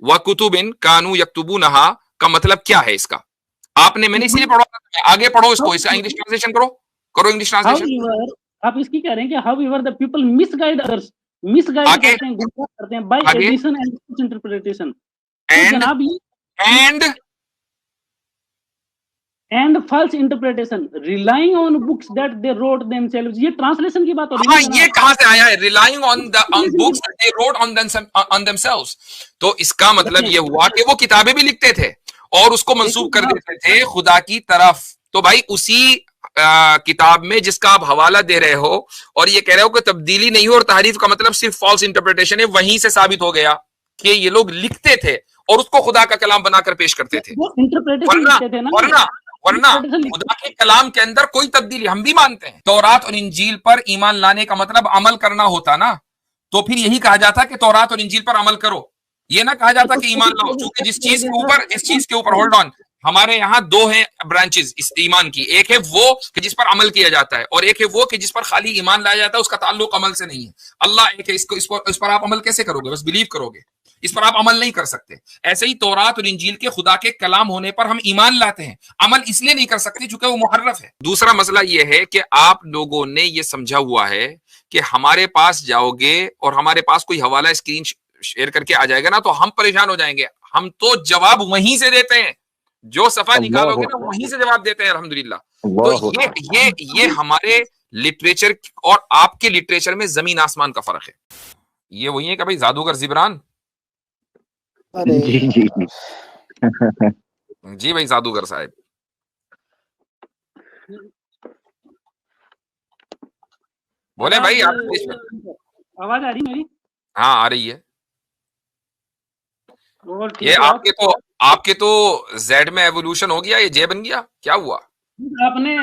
व कुतुबिन कानू यक्तुबूनहा का मतलब क्या है इसका? आपने, मैंने इसीलिए पढ़ा, आगे पढ़ो इसको, इसका इंग्लिश ट्रांसलेशन करो, करो इंग्लिश ट्रांसलेशन। आप इसकी कह रहे हैं कि however the people misguide others, misguide करते हैं, गुमराह करते हैं बाय एडिशन एंड इंटरप्रिटेशन। तो जनाब ये and false interpretation relying on books that they wrote themselves, ये ट्रांसलेशन की बात हो रही है। हाँ, ये कहां से आया है? Relying on books they wrote on themselves. तो इसका मतलब ये हुआ कि वो किताबें भी लिखते थे और उसको मंसूब कर देते थे खुदा की तरफ। तो भाई उसी किताब में जिसका आप हवाला दे रहे हो और ये कह रहे हो कि तब्दीली नहीं हो और तारीफ का मतलब सिर्फ फॉल्स इंटरप्रिटेशन है, वहीं से साबित हो गया कि ये लोग लिखते थे और उसको खुदा का कलाम बनाकर पेश करते थे। वरना खुदा के कलाम के अंदर कोई तब्दीली, हम भी मानते हैं तौरात और इंजील पर ईमान लाने का मतलब अमल करना होता ना, तो फिर यही कहा जाता कि तौरात और इंजील पर अमल करो, ये ना कहा जाता कि ईमान लाओ। क्योंकि जिस चीज के ऊपर होल्ड ऑन, हमारे यहाँ दो हैं ब्रांचेस इस ईमान की, एक है वो कि जिस पर अमल किया जाता है और एक है वो कि जिस पर खाली ईमान लाया जाता है, उसका ताल्लुक अमल से नहीं है। अल्लाह एक है, इस पर आप अमल कैसे करोगे? बस बिलीव करोगे, इस पर आप अमल नहीं कर सकते। ऐसे ही तौरात और इंजील के खुदा के कलाम होने पर हम ईमान लाते हैं, अमल इसलिए नहीं कर सकते क्योंकि वो मुहर्रफ है। दूसरा मसला ये है कि आप लोगों ने ये समझा हुआ है कि हमारे पास जाओगे और हमारे पास कोई हवाला स्क्रीन शेयर करके आ जाएगा ना तो हम परेशान हो जाएंगे। हम तो जवाब वहीं से देते हैं, जो सफा निकालोगे ना वहीं से जवाब देते हैं अल्हम्दुलिल्लाह। तो ये हमारे लिटरेचर और आपके लिटरेचर में जमीन आसमान का फर्क है। ये वही है कि भाई जादूगर जिब्रान, जी जी जी भाई जादूगर साहब, बोले भाई। आवाज आ रही मेरी? हाँ आ रही है। ये आपके तो जेड में एवोल्यूशन हो गया, ये जे बन गया, क्या हुआ? आपने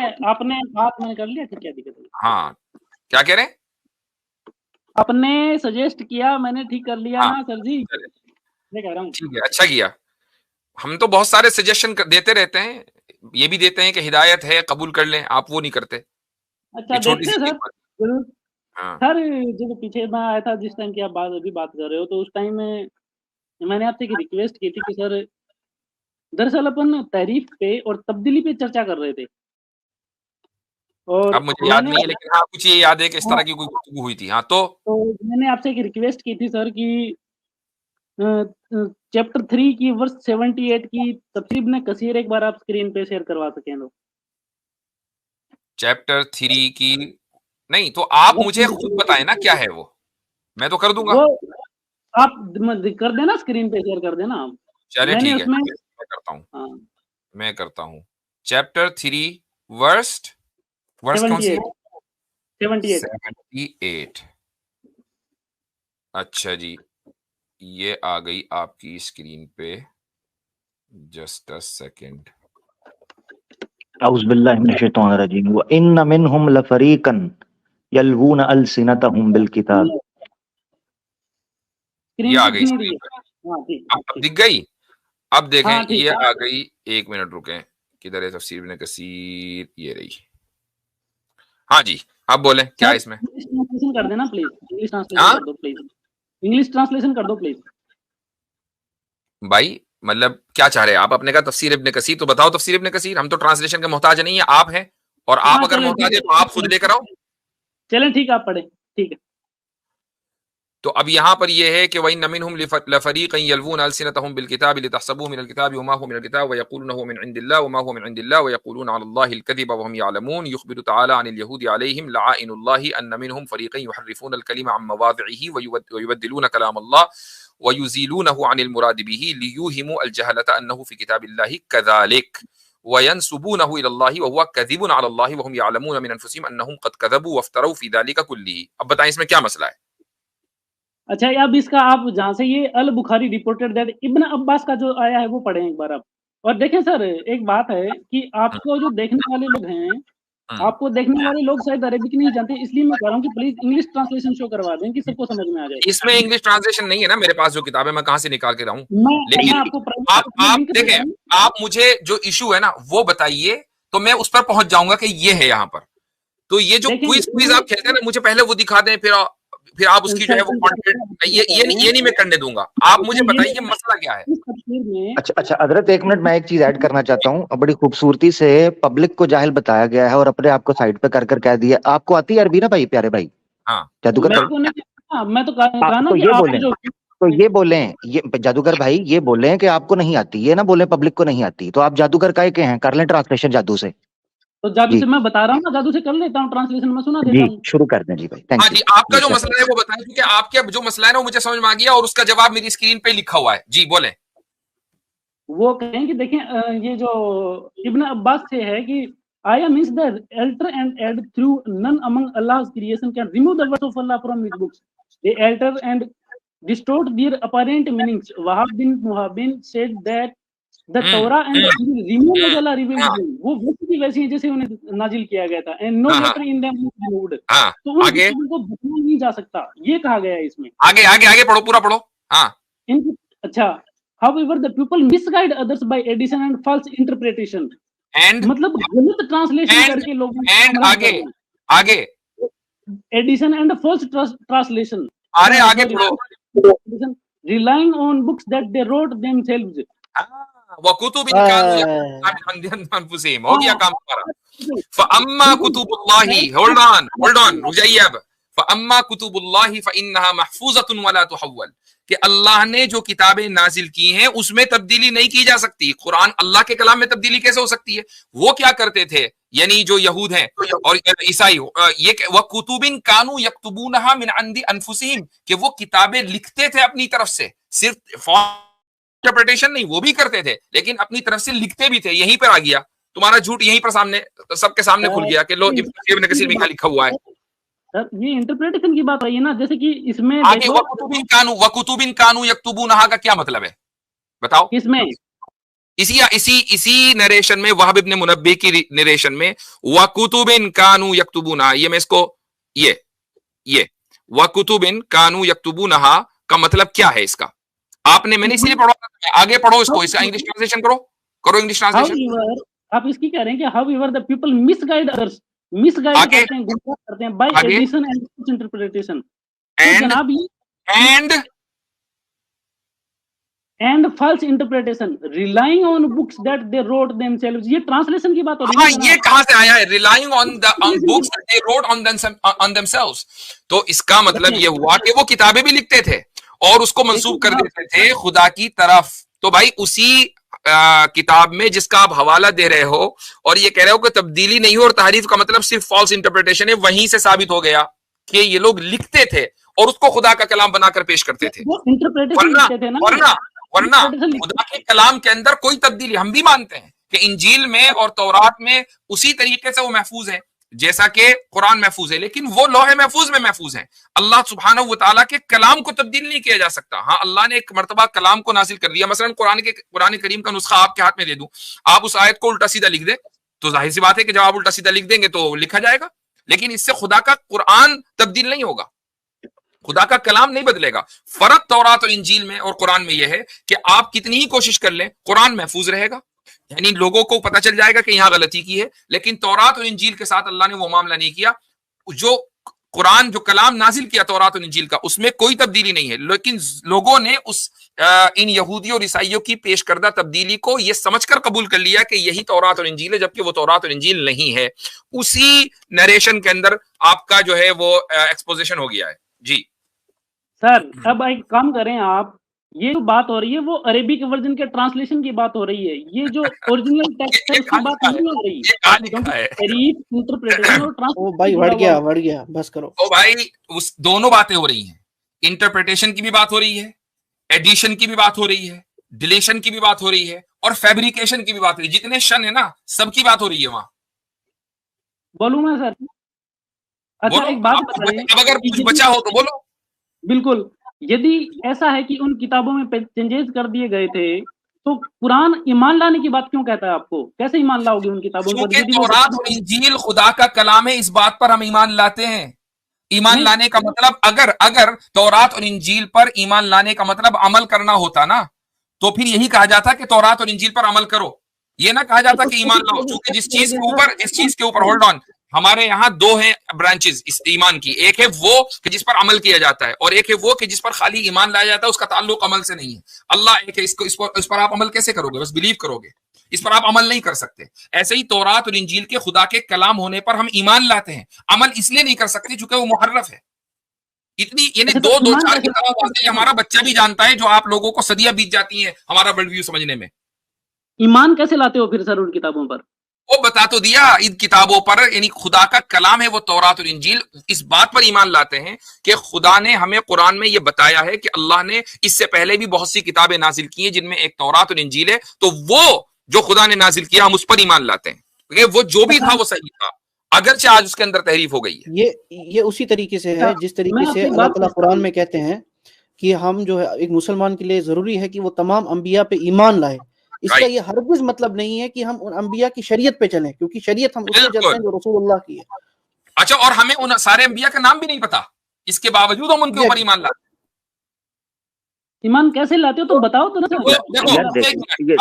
बात मैंने कर लिया, ठीक है दिक्कत? हाँ, क्या कह रहे हैं? आपने सजेस्ट किया, मैंने ठीक कर लिया ना सर जी, मैं कह रहा हूँ। ठीक है, अच्छा किया। हम तो बहुत सारे सजेशन देते रहते हैं, ये भी देते हैं कि हिदायत है कबूल कर लें, आप वो नहीं करते। अच्छा देखते हैं सर, जरूर। सर जब पीछे मैं आया था जिस टाइम की आप अभी बात कर रहे हो, तो उस टाइम में मैंने आपसे एक रिक्वेस्ट की थी कि सर दरअसल अपन तहरीफ पे और तब्दीली पे चर्चा कर रहे थे, और अब मुझे याद नहीं है, लेकिन हाँ कुछ ये याद है कि इस तरह की कोई गुफ्तगू हुई थी। हाँ तो मैंने आपसे एक रिक्वेस्ट की थी सर कि चैप्टर 3 की वर्स 78 की तफसीर इब्न कसीर एक बार आप स्क्रीन पे शेयर करवा सकें तो। चैप्टर 3 की नहीं, तो आप मुझे खुद बताएं ना क्या है वो, मैं तो कर दूंगा। वो आप कर देना, स्क्रीन पे शेयर कर देना आप। चलिए ठीक है, मैं करता हूँ। मैं करता हूँ। चैप्टर 3 वर्स कौन सी? 78। अच्छा जी, ये आ गई आपकी स्क्रीन पे, जस्ट अ सेकंड। औज़ु बिल्लाहि मिनश शैतानिर रजीम। व इन्न मिनहुम लफरीकन यल्वूना अलसिनतहुम बिल किताब। ये आ गई स्क्रीन पे, अब दिख गई। अब देखें ये आ गई, एक मिनट रुकें, किधर है तफसीर इब्न कसीर? ये रही। हाँ जी, अब बोलें क्या है इसमें? इंग्लिश ट्रांसलेशन कर देना प्लीज, इंग्लिश ट्रांसलेशन कर दो प्लीज, इंग्लिश ट्रांसलेशन कर दो प्लीज। भाई मतलब क्या चाह रहे हैं आप? अपने का तफसीर इब्न कसीर तो बताओ, तफसीर इब्न कसीर। हम तो ट्रांसलेशन के मोहताज नहीं है, आप हैं, और आप अगर मोहताज है तो आप खुद लेकर आओ। चलें ठीक है, आप पढ़े, ठीक है। तो अब यहाँ पर यह है कि वइन मिनहुम लफरीक़न यल्वूना अलसिनतहुम बिलकिताबि लितहसबूहु मिनल किताबि वमा हुवा मिनल किताब व यक़ूलूना मिन इंदिल्लाह वमा हुवा मिन इंदिल्लाह व यक़ूलूना अलल्लाहिल कज़िब व हुम यअलमून युख़बिरु तआला अनिल यहूदी अलैहिम लआइनुल्लाहि अन्न मिनहुम फ़रीक़न युहर्रिफ़ूना अल कलिमा अन मवाज़िइही व युबद्दिलूना कलामल्लाह व युज़ीलूनहु अनिल मुराद बिही लियूहिमू अल जहलता अन्नहु फ़ी किताबिल्लाहि कज़ालिक व यंसुबूनहु इलल्लाहि व हुवा कज़िबुन अलल्लाहि व हुम यअलमून मिन अनफुसिहिम अन्नहुम क़द कज़बू वफ़्तरऊ फ़ी ज़ालिका कुल्लिही। अब बताएं इसमें क्या मसला है? अच्छा, अब इसका आप जहाँ से ये अल बुखारी रिपोर्टेड दैट इब्न अब्बास का जो आया है वो पढ़ें एक बार आप। और देखें सर, एक बात है कि आपको जो देखने वाले लोग हैं, आपको देखने वाले लोग शायद अरेबिक नहीं जानते, इसलिए मैं कह रहा हूँ कि प्लीज इंग्लिश ट्रांसलेशन शो करवा दें कि सबको समझ में आ जाए। इसमें इंग्लिश ट्रांसलेशन नहीं है ना मेरे पास, जो किताब है मैं कहाँ से निकाल के लाऊं? लेकिन आप देखें, आप मुझे जो इशू है ना वो बताइए, तो मैं उस पर पहुंच जाऊंगा कि ये है यहाँ पर। तो ये जो क्विज आप खेलते हैं ना, मुझे पहले वो दिखा दें, फिर आप उसकी जो है वो कंटेंट ये नहीं मैं करने दूंगा। आप मुझे बताइए मसला क्या है। इस तफसीर में अच्छा हजरत, एक मिनट, मैं एक चीज ऐड करना चाहता हूँ। बड़ी खूबसूरती से पब्लिक को जाहिल बताया गया है और अपने आप को साइड पे कर कर कह दिया। आपको आती है अरबी ना भाई, प्यारे भाई? हाँ जादूगर मैं भाई, तो नहीं, हाँ, मैं तो कहा ना तो कि ये आप बोलें, जो तो ये बोलें, ये जादूगर भाई ये बोलें कि आपको नहीं आती, ये ना बोले पब्लिक को नहीं आती। तो आप जादूगर काहे के हैं? कर लें ट्रांसलेशन जादू से। तो जादू जी से मैं बता रहा हूँ ना, जादू से कर लेता हूँ, ट्रांसलेशन में सुना जी, देता हूँ। शुरू कर दें जी भाई, हाँ थैंक यू। जी, आपका जी जो सर। मसला है वो बताएं, क्योंकि आपके जो मसला है ना वो मुझे समझ में आ गया और उसका जवाब मेरी स्क्रीन पे लिखा हुआ है। जी बोले। वो कहें कि देखें ये जो इब्न अब्बास से है कि आया means the alter and add through none among Allah's creation can remove the words of Allah from his books. They alter and distort their apparent meanings. Wahab bin Muhabbin said that the Torah and Injil remove as Allah revealed हाँ them. वो वैसी की वैसी हैं जैसे उन्हें नाजिल किया गया था, and no हाँ letter in them is removed. हाँ, तो उन आगे किताबों को बदला नहीं जा सकता, ये कहा गया है इसमें। आगे आगे आगे पढ़ो, पूरा पढ़ो। हाँ इनकी अच्छा, however the people misguide others by addition and false interpretation. And मतलब गलत ट्रांसलेशन एंड करके लोगों को एंड गुमराह आगे कर आगे एडिशन एंड फॉल्स ट्रांसलेशन, अरे आगे पढ़ो। relying on books that they wrote themselves. वकुतुबिन कानू अनफुसिहिम, हो गया काम हमारा। फअम्मा कुतुबुल्लाहि, होल्ड ऑन रुक जाइए अब। फअम्मा कुतुबुल्लाहि फइन्नहा महफूज़तुन वला तुहव्वल, कि अल्लाह ने जो किताबें नाजिल की हैं उसमें तब्दीली नहीं की जा सकती। कुरान अल्लाह के कलाम में तब्दीली कैसे हो सकती है? वो क्या करते थे, यानी जो यहूद हैं और ईसाई, ये वह कुतुबिन कानू यक्तुबूनहा मिन अंदी अनफुसिहिम, कि वो किताबें लिखते थे अपनी तरफ से, सिर्फ इंटरप्रिटेशन नहीं, वो भी करते थे लेकिन अपनी तरफ से लिखते भी थे। यहीं पर आ गया तुम्हारा झूठ, यहीं पर सामने सबके सामने खुल गया कि लो इब्न कसीर में क्या लिखा हुआ है। सर ये इंटरप्रिटेशन की बात रही है ना, जैसे कि इसमें आगे देखो वकुतुबिन कानू यक्तुबूनहा का क्या मतलब है बताओ? इसमें इसी नरेशन में, वहाब इब्न मुनब्बी की नरेशन में वकुतुबिन कानू यक्तुबूनहा, ये मैं इसको ये वकुतुबिन कानू यक्तुबूनहा का मतलब क्या है इसका? आपने, मैंने इसलिए पढ़ा, आगे पढ़ो इसको, इसका इंग्लिश ट्रांसलेशन करो इंग्लिश ट्रांसलेशन। आप इसकी कह रहे हैं कि however the people misguide others, misguide करते हैं, गुमराह करते हैं बाय एडिशन एंड इंटरप्रिटेशन। तो जनाब ये and false interpretation, relying on books that they wrote themselves, ये ट्रांसलेशन की बात हो रही है। हाँ, ये कहां से आया है? Relying on books they wrote on themselves. तो इसका मतलब ये हुआ कि वो किताबें भी लिखते थे और उसको मंसूब कर देते थे खुदा की तरफ। तो भाई उसी किताब में जिसका आप हवाला दे रहे हो और ये कह रहे हो कि तब्दीली नहीं हो और तहरीफ का मतलब सिर्फ फॉल्स इंटरप्रिटेशन है, वहीं से साबित हो गया कि ये लोग लिखते थे और उसको खुदा का कलाम बनाकर पेश करते थे। वरना खुदा के कलाम के अंदर कोई तब्दीली, हम भी मानते हैं कि इंजील में और तौरात में उसी तरीके से वो महफूज है जैसा कि कुरान महफूज है, लेकिन वो लौहे महफूज में महफूज है। अल्लाह सुब्हानहू व तआला के कलाम को तब्दील नहीं किया जा सकता। हाँ, अल्लाह ने एक मर्तबा कलाम को नासिल कर दिया। मसलन कुरान करीम का नुस्खा आपके हाथ में दे दूं, आप उस आयत को उल्टा सीधा लिख दे तो जाहिर सी बात है कि जब आप उल्टा सीधा लिख देंगे तो लिखा जाएगा, लेकिन इससे खुदा का कुरान तब्दील नहीं होगा, खुदा का कलाम नहीं बदलेगा। फर्क तौरात और इंजील में और कुरान में यह है कि आप कितनी ही कोशिश कर लें, कुरान महफूज रहेगा, यानी लोगों को पता चल जाएगा कि यहां गलती की है। लेकिन तौरात और इंजील के साथ अल्लाह ने वो मामला नहीं किया। जो कुरान, जो कलाम नाजिल किया तौरात और इंजील का, उसमें कोई तब्दीली नहीं है, लेकिन लोगों ने इन यहूदी और ईसाइयों की पेश करदा तब्दीली को यह समझकर कबूल कर लिया कि यही तौरात और इंजील है, जबकि वो तौरात और इंजील नहीं है। उसी नरेशन के अंदर आपका जो है वो एक्सपोजिशन हो गया है। जी सर, अब एक काम करें आप, ये जो बात हो रही है वो अरेबिक वर्जन के ट्रांसलेशन की बात हो रही है, ये जो ओरिजिनल टेक्स्ट है उसकी बात नहीं हो रही है। इंटरप्रिटेशन और ट्रांसलेशन, ओ भाई बढ़ गया, बस करो। ओ भाई, उस दोनों बातें हो रही हैं, इंटरप्रिटेशन की भी बात हो रही है, एडिशन की भी बात हो रही है, डिलीशन की भी बात हो रही है और फैब्रिकेशन की भी बात हो रही है। जितने शन है ना, सबकी बात हो रही है वहां। बोलूं मैं सर? अच्छा एक बात बताइए, अब अगर कुछ बचा हो तो बोलो। बिल्कुल, यदि ऐसा है कि उन किताबों में चेंजेस कर दिए गए थे तो कुरान ईमान लाने की बात क्यों कहता है आपको? कैसे ईमान लाओगे उन किताबों पर? क्योंकि तौरात और इंजील खुदा का कलाम है, इस बात पर हम ईमान लाते हैं। ईमान लाने का मतलब, अगर तौरात और इंजील पर ईमान लाने का मतलब अमल करना होता ना, तो फिर यही कहा जाता कि तौरात और इंजील पर अमल करो, ये ना कहा जाता कि ईमान लाओ। क्योंकि जिस चीज के ऊपर होल्ड ऑन, हमारे यहाँ दो हैं ब्रांचेस इस ईमान की, एक है वो कि जिस पर अमल किया जाता है और एक है वो कि जिस पर खाली ईमान लाया जाता है, उसका ताल्लुक अमल से नहीं है। अल्लाह एक है, इस पर आप अमल कैसे करोगे? बस बिलीव करोगे, इस पर आप अमल नहीं कर सकते। ऐसे ही तौरात और इंजील के खुदा के कलाम होने पर हम ईमान लाते हैं, अमल इसलिए नहीं कर सकते क्योंकि वो मुहर्रफ है। इतनी यानी दो चार किताबों से हमारा बच्चा भी जानता है, जो आप लोगों को सदियां बीत जाती हैं हमारा वर्ल्ड व्यू समझने में। ईमान कैसे लाते हो फिर सर उन किताबों पर? वो बता तो दिया, इन किताबों पर यानी खुदा का कलाम है वो तौरात और इंजील, इस बात पर ईमान लाते हैं कि खुदा ने हमें कुरान में ये बताया है कि अल्लाह ने इससे पहले भी बहुत सी किताबें नाजिल की हैं जिनमें एक तौरात और इंजील है, तो वो जो खुदा ने नाजिल किया हम उस पर ईमान लाते हैं क्योंकि वो जो भी था वो सही था, अगरचे आज उसके अंदर तहरीफ हो गई है। ये उसी तरीके से है जिस तरीके से अल्लाह ताला कुरान में कहते हैं कि हम जो है एक मुसलमान के लिए जरूरी है कि वो तमाम अंबिया पे ईमान लाए। इसका ये हरगिज मतलब नहीं है कि हम उन अंबिया की शरीयत पे चलें, क्योंकि शरीयत हम उससे चलते हैं जो रसूलुल्लाह की है। अच्छा, और हमें उन सारे अंबिया का नाम भी नहीं पता, इसके बावजूद हम उनके ऊपर ईमान लाते हैं। ईमान कैसे लाते हो तो बताओ तो ना सर। देखो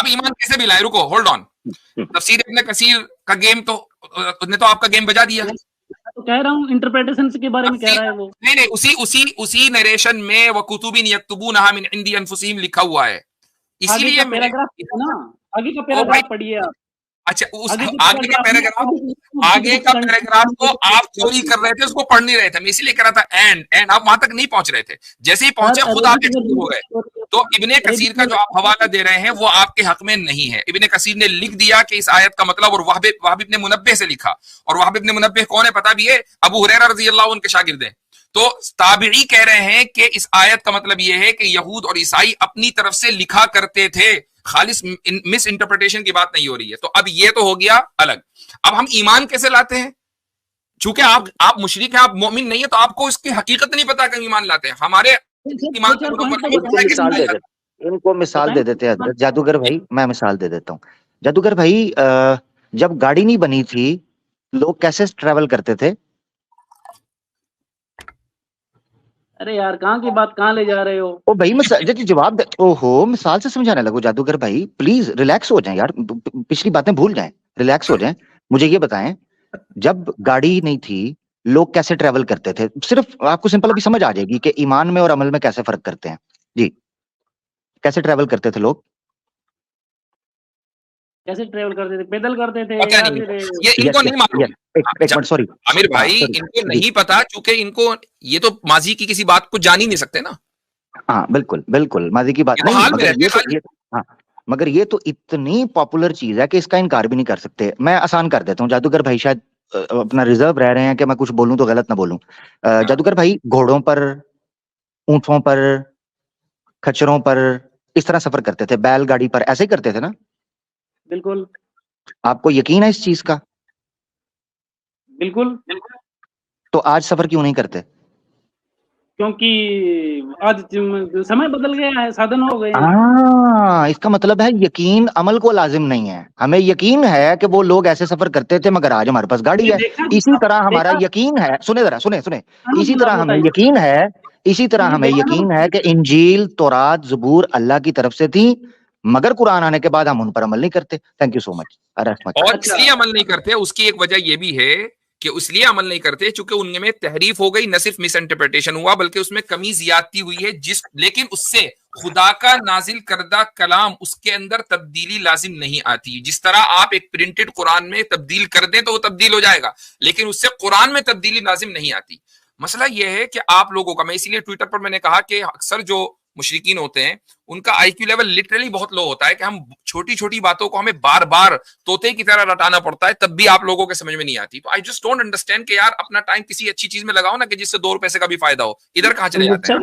अब ईमान कैसे भी लाए, रुको होल्ड ऑन। तफसीर इब्न कसीर का गेम तो उसने तो आपका गेम बजा दिया। तो कह रहा हूँ इंटरप्रिटेशन के बारे में कह रहा है वो। नहीं, उसी नरेशन में व कुतुबिन यक्तुबूनहा मिन इंदी अनफुसिहिम लिखा हुआ है, इसीलिए पैराग्राफ ना आगे का पैराग्राफ पढ़िए आप। अच्छा, उस आगे का पैराग्राफ को आप चोरी कर रहे थे, उसको पढ़ नहीं रहे थे, मैं इसीलिए कह रहा था एंड आप वहां तक नहीं पहुंच रहे थे। जैसे ही पहुंचे खुद आप हो गए। तो इब्ने कसीर का जो आप हवाला दे रहे हैं वो आपके हक में नहीं है। इब्ने कसीर ने लिख दिया कि इस आयत का मतलब, और वहाब इब्ने मुनब्बिह से लिखा, और वहाब इब्ने मुनब्बिह कौन है पता भी है? अबू हुरैरा रज़ी अल्लाह अन्हु उनके शागिर्द हैं। तो ताबिई कह रहे हैं कि इस आयत का मतलब यह है कि यहूद और ईसाई अपनी तरफ से लिखा करते थे, खालिस मिस इंटरप्रिटेशन की बात नहीं हो रही है। तो अब ये तो हो गया अलग। अब हम ईमान कैसे लाते हैं? चूंकि आप मुशरिक हैं, आप मोमिन नहीं है, तो आपको इसकी हकीकत नहीं पता कि ईमान लाते हैं। हमारे ईमान इनको मिसाल दे देते हैं जादूगर भाई, मैं मिसाल दे देता हूँ। जादूगर भाई, जब गाड़ी नहीं बनी थी लोग कैसे ट्रेवल करते थे? अरे यार कहाँ की बात कहाँ ले जा रहे हो? ओ भाई जवाब दे। ओहो, मिसाल से समझाने लगो जादूगर भाई, प्लीज रिलैक्स हो जाएं यार, पिछली बातें भूल जाएं, रिलैक्स हो जाएं। मुझे ये बताएं, जब गाड़ी नहीं थी लोग कैसे ट्रेवल करते थे? सिर्फ आपको सिंपल अभी समझ आ जाएगी कि ईमान में और अमल में कैसे फर्क करते हैं। जी, कैसे ट्रेवल करते थे लोग? कैसे ट्रेवल करते थे? पैदल करते थे? ये इनको नहीं मालूम। एक मिनट, सॉरी आमिर भाई, इनको नहीं पता क्योंकि इनको ये तो माजी की किसी बात को जान ही नहीं सकते ना। हाँ बिल्कुल माजी की बात नहीं, मगर ये तो इतनी पॉपुलर चीज है कि इसका इनकार भी नहीं कर सकते। मैं आसान कर देता हूँ, जादूगर भाई शायद अपना रिजर्व रह रहे हैं कि मैं कुछ बोलूं तो गलत ना बोलूं। जादूगर भाई घोड़ों पर, ऊंटों पर, खच्चरों पर इस तरह सफर करते थे, बैलगाड़ी पर ऐसे ही करते थे ना? बिल्कुल। आपको यकीन है इस चीज का? बिल्कुल। तो आज सफर क्यों नहीं करते? क्योंकि आज समय बदल गया है, साधन हो गए। इसका मतलब है यकीन अमल को लाजिम नहीं है। हमें यकीन है कि वो लोग ऐसे सफर करते थे, मगर आज हमारे पास गाड़ी है। इसी तरह हमारा यकीन है, सुने इसी तरह हमें यकीन है कि इंजील, तौरात, ज़बूर अल्लाह की तरफ से थी, मगर कुरान आने के बाद हम उन पर अमल नहीं करते। Thank you so much. और इसलिए अमल नहीं करते, उसकी एक वजह यह भी है कि इसलिए अमल नहीं करते क्योंकि उनमें तहरीफ हो गई, न सिर्फ मिस इंटरप्रिटेशन हुआ बल्कि उसमें कमी ज्यादती हुई है, लेकिन उससे खुदा का नाजिल करदा कलाम उसके अंदर तब्दीली लाजिम नहीं आती। जिस तरह आप एक प्रिंटेड कुरान में तब्दील कर दें तो वो तब्दील हो जाएगा, लेकिन उससे कुरान में तब्दीली लाजिम नहीं आती। मसला यह है कि आप लोगों का, मैं इसीलिए ट्विटर पर मैंने कहा कि अक्सर जो मुशरिकीन होते हैं उनका आईक्यू लेवल लिटरली बहुत लो होता है कि हम छोटी छोटी बातों को हमें बार बार तोते की तरह रटाना पड़ता है, तब भी आप लोगों के समझ में नहीं आती। तो आई जस्ट डोंट अंडरस्टैंड कि यार अपना टाइम किसी अच्छी चीज में लगाओ ना, कि जिससे 2 पैसे का भी फायदा हो। इधर कहाँ चले जाते हैं?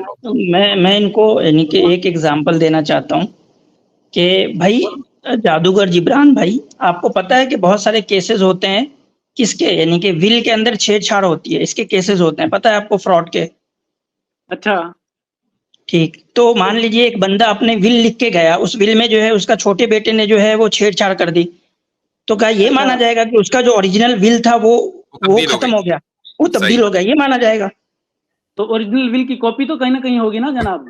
मैं इनको यानी कि एक एग्जांपल देना चाहता हूँ कि भाई जादूगर जिब्रान भाई, आपको पता है कि बहुत सारे केसेस होते हैं किसके, यानी कि विल के अंदर छेड़छाड़ होती है, इसके केसेस होते हैं, पता है आपको, फ्रॉड के। अच्छा ठीक, तो मान लीजिए एक बंदा अपने विल लिख के गया, उस विल में जो है उसका छोटे बेटे ने जो है वो छेड़छाड़ कर दी, तो क्या ये माना जाएगा कि उसका जो ओरिजिनल विल था वो खत्म हो गया, वो तब्दील हो गया, ये माना जाएगा? तो ओरिजिनल विल की कॉपी तो कहीं ना कहीं होगी ना जनाब।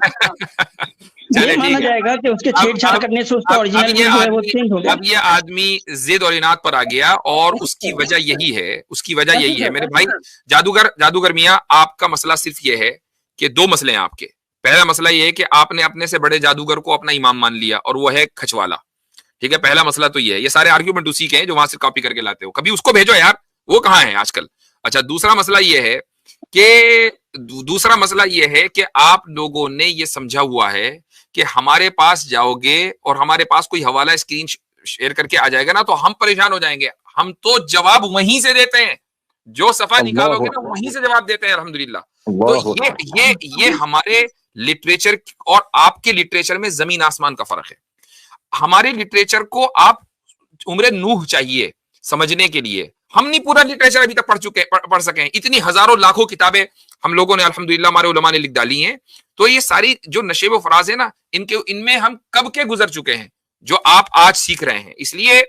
ये माना जाएगा कि उसके छेड़छाड़ करने से उसका ओरिजिनल जो है वो चेंज हो गया। अब ये आदमी जिद और इनाद पर आ गया और उसकी वजह यही है, उसकी वजह यही है मेरे भाई। जादूगर मियां, आपका मसला सिर्फ ये है कि दो मसले हैं आपके। पहला मसला ये है कि आपने अपने से बड़े जादूगर को अपना इमाम मान लिया और वो है खचवाला, ठीक है। पहला मसला तो ये है। ये सारे आर्ग्यूमेंट उसी के हैं जो वहां से कॉपी करके लाते हो। कभी उसको भेजो यार, वो कहाँ है आजकल। अच्छा, दूसरा मसला ये है कि आप लोगों ने ये समझा हुआ है कि हमारे पास जाओगे और हमारे पास कोई हवाला स्क्रीन शेयर करके आ जाएगा ना तो हम परेशान हो जाएंगे। हम तो जवाब वहीं से देते हैं, जो सफा निकालोगे ना वहीं से जवाब देते हैं अल्हम्दुलिल्लाह। तो ये हमारे लिटरेचर और आपके लिटरेचर में जमीन आसमान का फर्क है। हमारे लिटरेचर को आप उम्र नूह चाहिए समझने के लिए। हम नहीं पूरा लिटरेचर अभी तक पढ़ सके हैं। इतनी हजारों लाखों किताबें हम लोगों ने अल्हम्दुलिल्लाह हमारे उलमा ने लिख डाली हैं। तो ये सारी जो नशे व फराज है ना, इनमें हम कब के गुजर चुके हैं, जो आप आज सीख रहे हैं। इसलिए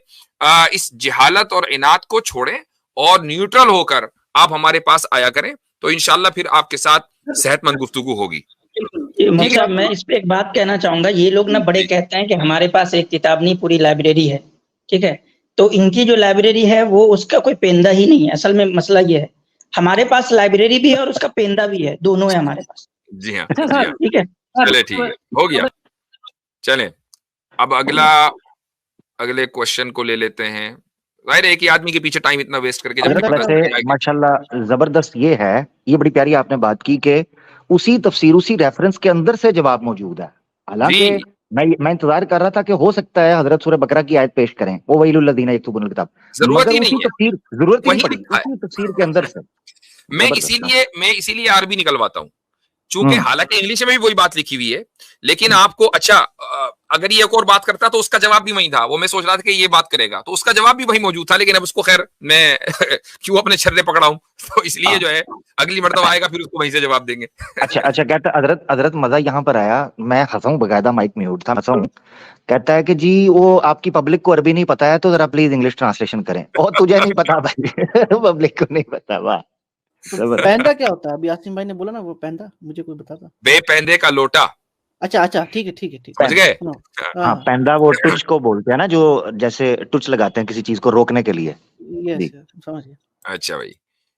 इस जहालत और इनाद को छोड़ें और न्यूट्रल होकर आप हमारे पास आया करें, तो इंशाल्लाह फिर आपके साथ सेहतमंद गुफ्तगू होगी। मतलब मैं इस पे एक बात कहना चाहूंगा। ये लोग ना बड़े कहते हैं कि हमारे पास एक किताब नहीं पूरी लाइब्रेरी है, ठीक है। तो इनकी जो लाइब्रेरी है वो उसका कोई पेंदा ही नहीं है। असल में मसला ये है, हमारे पास लाइब्रेरी भी है और उसका पेंदा भी है, दोनों है हमारे पास। जी हाँ, ठीक है। चले ठीक है, हो गया। चले अब अगले क्वेश्चन को ले लेते हैं। जाहिर है एक ही आदमी के पीछे टाइम इतना वेस्ट करके वैसे माशाल्लाह जबरदस्त ये है, ये बड़ी प्यारी आपने बात की कि उसी तफसीर उसी रेफरेंस के अंदर से जवाब मौजूद है। हालांकि मैं इंतजार कर रहा था कि हो सकता है हजरत सूरह बकरा की आयत पेश करें, वो वहीलुल लज़ीना यक्तुबूनल किताब, जरूरत ही नहीं है, जरूरत ही नहीं पड़ी उसी तफसीर के अंदर से। मैं इसीलिए अरबी निकलवाता हूँ, चूंकि हालांकि इंग्लिश में भी वही बात लिखी हुई है, लेकिन आपको अच्छा अगर ये एक और बात करता तो उसका जवाब भी वही था। वो मैं सोच रहा था कि ये बात करेगा तो उसका जवाब भी वही मौजूद था, लेकिन अब उसको खैर मैं क्यों अपने छर्रे पकड़ाऊं, तो इसलिए जो है अगली मर्तबा आएगा फिर उसको वहीं से जवाब देंगे। अच्छा कहता हजरत मजा यहाँ पर आया, मैं हंसा हूँ, बकायदा माइक म्यूट था, हंसा हूँ। कहता है कि जी वो आपकी पब्लिक को अरबी नहीं पता है तो जरा प्लीज इंग्लिश ट्रांसलेशन करें। और तुझे नहीं पता भाई, पब्लिक को नहीं पता। वाह, पैंदा क्या होता है? अभी आसिम भाई ने बोला ना वो पैंदा, मुझे कोई बताता। बेपैंदे का लोटा। अच्छा ठीक है समझ गए। हाँ, पैंदा वो टुच को बोलते हैं ना, जो जैसे टुच लगाते हैं किसी चीज को रोकने के लिए। यस समझ गया। अच्छा भाई।